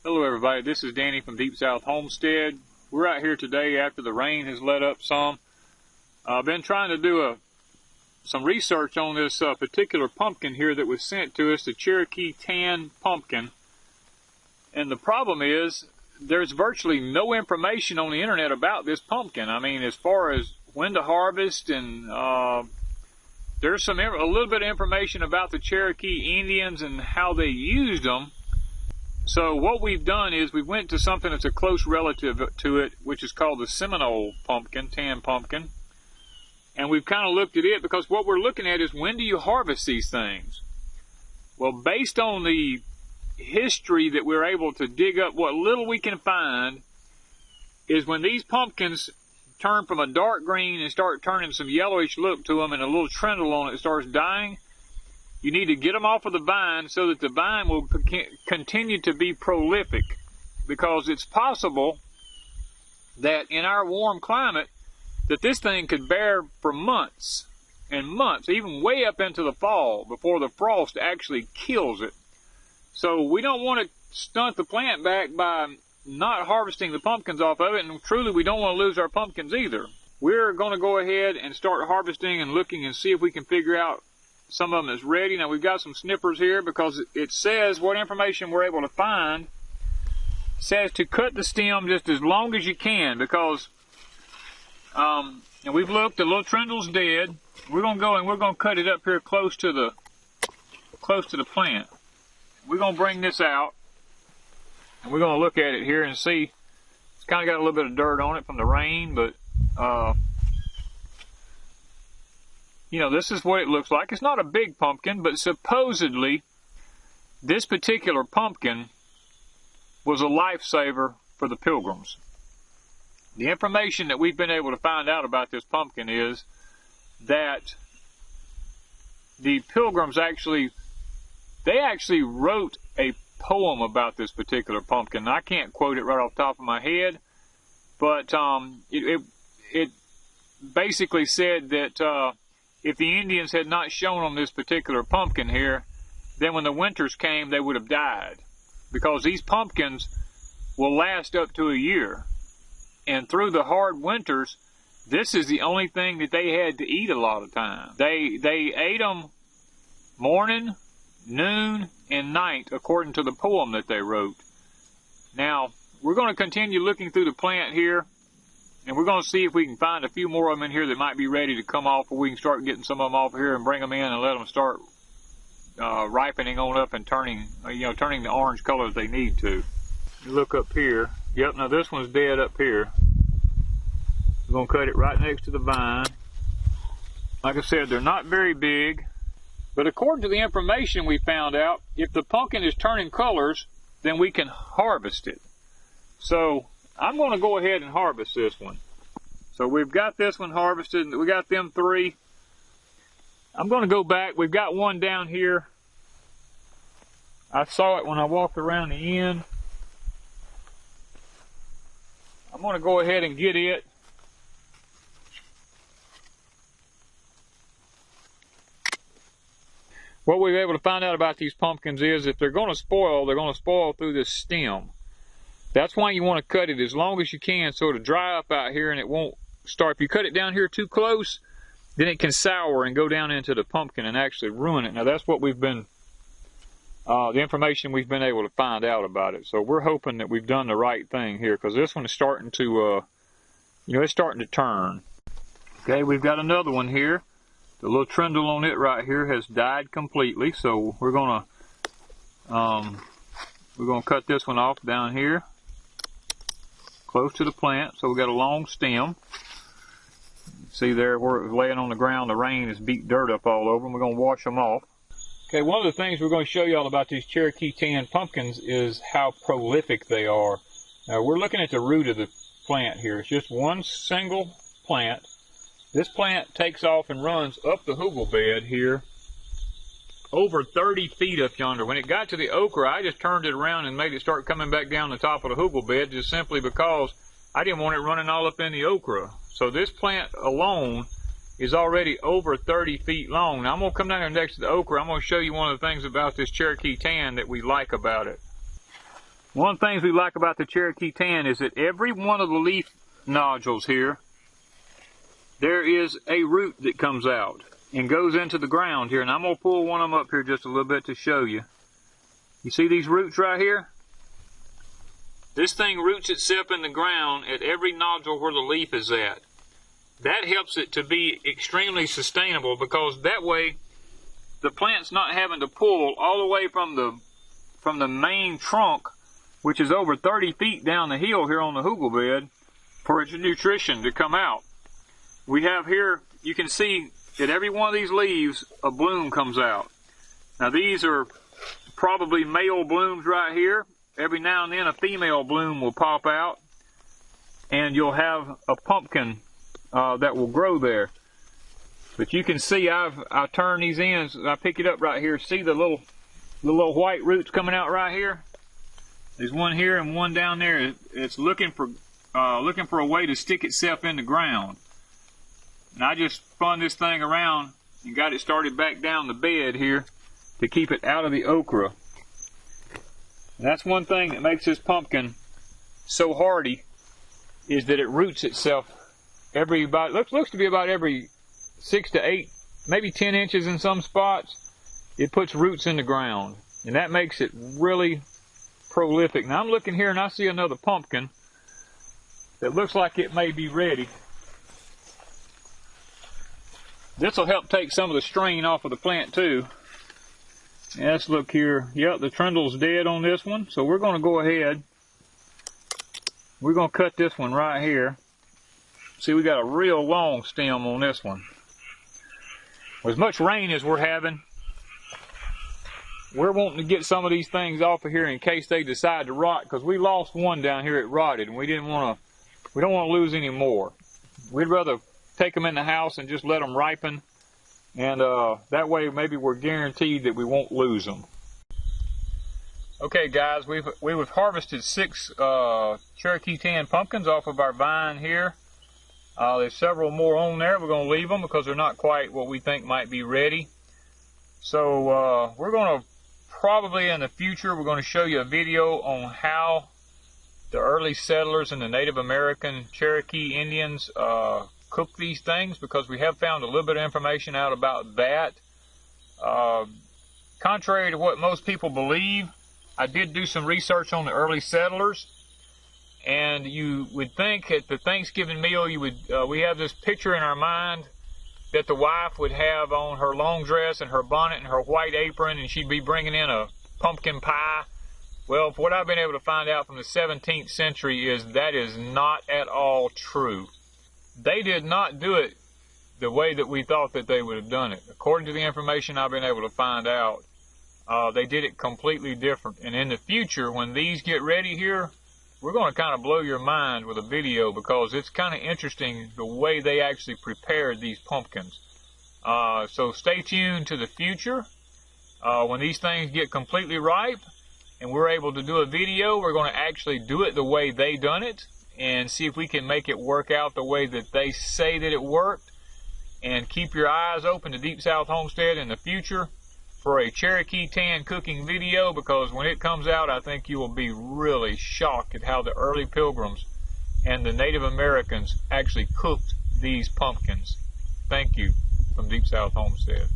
Hello everybody, this is Danny from Deep South Homestead. We're out here today after the rain has let up some. I've been trying to do some research on this particular pumpkin here that was sent to us, the Cherokee Tan Pumpkin. And the problem is, there's virtually no information on the internet about this pumpkin. I mean, as far as when to harvest, and there's a little bit of information about the Cherokee Indians and how they used them. So what we've done is we went to something that's a close relative to it, which is called the Seminole pumpkin, tan pumpkin. And we've kind of looked at it because what we're looking at is, when do you harvest these things? Well, based on the history that we're able to dig up, what little we can find, is when these pumpkins turn from a dark green and start turning some yellowish look to them and a little trindle on it starts dying, you need to get them off of the vine so that the vine will continue to be prolific, because it's possible that in our warm climate that this thing could bear for months and months, even way up into the fall, before the frost actually kills it. So we don't want to stunt the plant back by not harvesting the pumpkins off of it, and truly we don't want to lose our pumpkins either. We're going to go ahead and start harvesting and looking and see if we can figure out some of them is ready. Now we've got some snippers here because it says, what information we're able to find says to cut the stem just as long as you can, because and we've looked, the little trindle's dead. We're gonna go and we're gonna cut it up here close to the plant. We're gonna bring this out and we're gonna look at it here and see. It's kind of got a little bit of dirt on it from the rain, but you know, this is what it looks like. It's not a big pumpkin, but supposedly this particular pumpkin was a lifesaver for the Pilgrims. The information that we've been able to find out about this pumpkin is that the Pilgrims actually wrote a poem about this particular pumpkin. I can't quote it right off the top of my head, but it basically said that if the Indians had not shown them this particular pumpkin here, then when the winters came, they would have died. Because these pumpkins will last up to a year. And through the hard winters, this is the only thing that they had to eat a lot of time. They ate them morning, noon, and night, according to the poem that they wrote. Now, we're going to continue looking through the plant here, and we're going to see if we can find a few more of them in here that might be ready to come off, or we can start getting some of them off of here and bring them in and let them start ripening on up and turning the orange color that they need to. You look up here. Yep, now this one's dead up here. We're going to cut it right next to the vine. Like I said, they're not very big, but according to the information we found out, if the pumpkin is turning colors, then we can harvest it. So I'm going to go ahead and harvest this one. So we've got this one harvested. We got them three. I'm going to go back. We've got one down here. I saw it when I walked around the end. I'm going to go ahead and get it. What we've been able to find out about these pumpkins is, if they're going to spoil, they're going to spoil through this stem. That's why you want to cut it as long as you can so it'll dry up out here and it won't start. If you cut it down here too close, then it can sour and go down into the pumpkin and actually ruin it. Now that's what we've been, the information we've been able to find out about it. So we're hoping that we've done the right thing here, because this one is starting to, it's starting to turn. Okay, we've got another one here. The little trindle on it right here has died completely. So we're gonna cut this one off down here, close to the plant, so we got a long stem. See there where it was laying on the ground, the rain has beat dirt up all over them. We're going to wash them off. Okay, one of the things we're going to show you all about these Cherokee Tan Pumpkins is how prolific they are. Now we're looking at the root of the plant here. It's just one single plant. This plant takes off and runs up the hugel bed here over 30 feet up yonder. When it got to the okra, I just turned it around and made it start coming back down the top of the hugel bed, just simply because I didn't want it running all up in the okra. So this plant alone is already over 30 feet long. Now I'm going to come down here next to the okra. I'm going to show you one of the things about this Cherokee Tan that we like about it. One of the things we like about the Cherokee Tan is that every one of the leaf nodules here, there is a root that comes out and goes into the ground here. And I'm going to pull one of them up here just a little bit to show you. You see these roots right here? This thing roots itself in the ground at every nodule where the leaf is at. That helps it to be extremely sustainable, because that way the plant's not having to pull all the way from the main trunk, which is over 30 feet down the hill here on the hugel bed, for its nutrition to come out. We have here, you can see that every one of these leaves, a bloom comes out. Now these are probably male blooms right here. Every now and then a female bloom will pop out, and you'll have a pumpkin that will grow there. But you can see I turn these ends, I pick it up right here. See the little white roots coming out right here? There's one here and one down there. It's looking for a way to stick itself in the ground. And I just spun this thing around and got it started back down the bed here to keep it out of the okra. And that's one thing that makes this pumpkin so hardy, is that it roots itself looks to be about every 6 to 8, maybe 10 inches in some spots. It puts roots in the ground, and that makes it really prolific. Now I'm looking here and I see another pumpkin that looks like it may be ready. This will help take some of the strain off of the plant too. And let's look here. Yep, the trundle's dead on this one, so we're going to go ahead. We're going to cut this one right here. See, we got a real long stem on this one. As much rain as we're having, we're wanting to get some of these things off of here in case they decide to rot, because we lost one down here, it rotted, and we don't want to lose any more. We'd rather take them in the house and just let them ripen, and that way maybe we're guaranteed that we won't lose them. Okay guys, we've harvested 6 Cherokee Tan pumpkins off of our vine here. There's several more on there. We're going to leave them because they're not quite what we think might be ready. So we're going to probably in the future, we're going to show you a video on how the early settlers and the Native American Cherokee Indians cook these things, because we have found a little bit of information out about that. Contrary to what most people believe, I did do some research on the early settlers. And you would think at the Thanksgiving meal, we have this picture in our mind that the wife would have on her long dress and her bonnet and her white apron, and she'd be bringing in a pumpkin pie. Well, what I've been able to find out from the 17th century is that is not at all true. They did not do it the way that we thought that they would have done it. According to the information I've been able to find out, they did it completely different. And in the future, when these get ready here, we're going to kind of blow your mind with a video, because it's kind of interesting the way they actually prepared these pumpkins. So stay tuned to the future. When these things get completely ripe and we're able to do a video, we're going to actually do it the way they done it and see if we can make it work out the way that they say that it worked. And keep your eyes open to Deep South Homestead in the future for a Cherokee Tan cooking video, because when it comes out, I think you will be really shocked at how the early Pilgrims and the Native Americans actually cooked these pumpkins. Thank you from Deep South Homestead.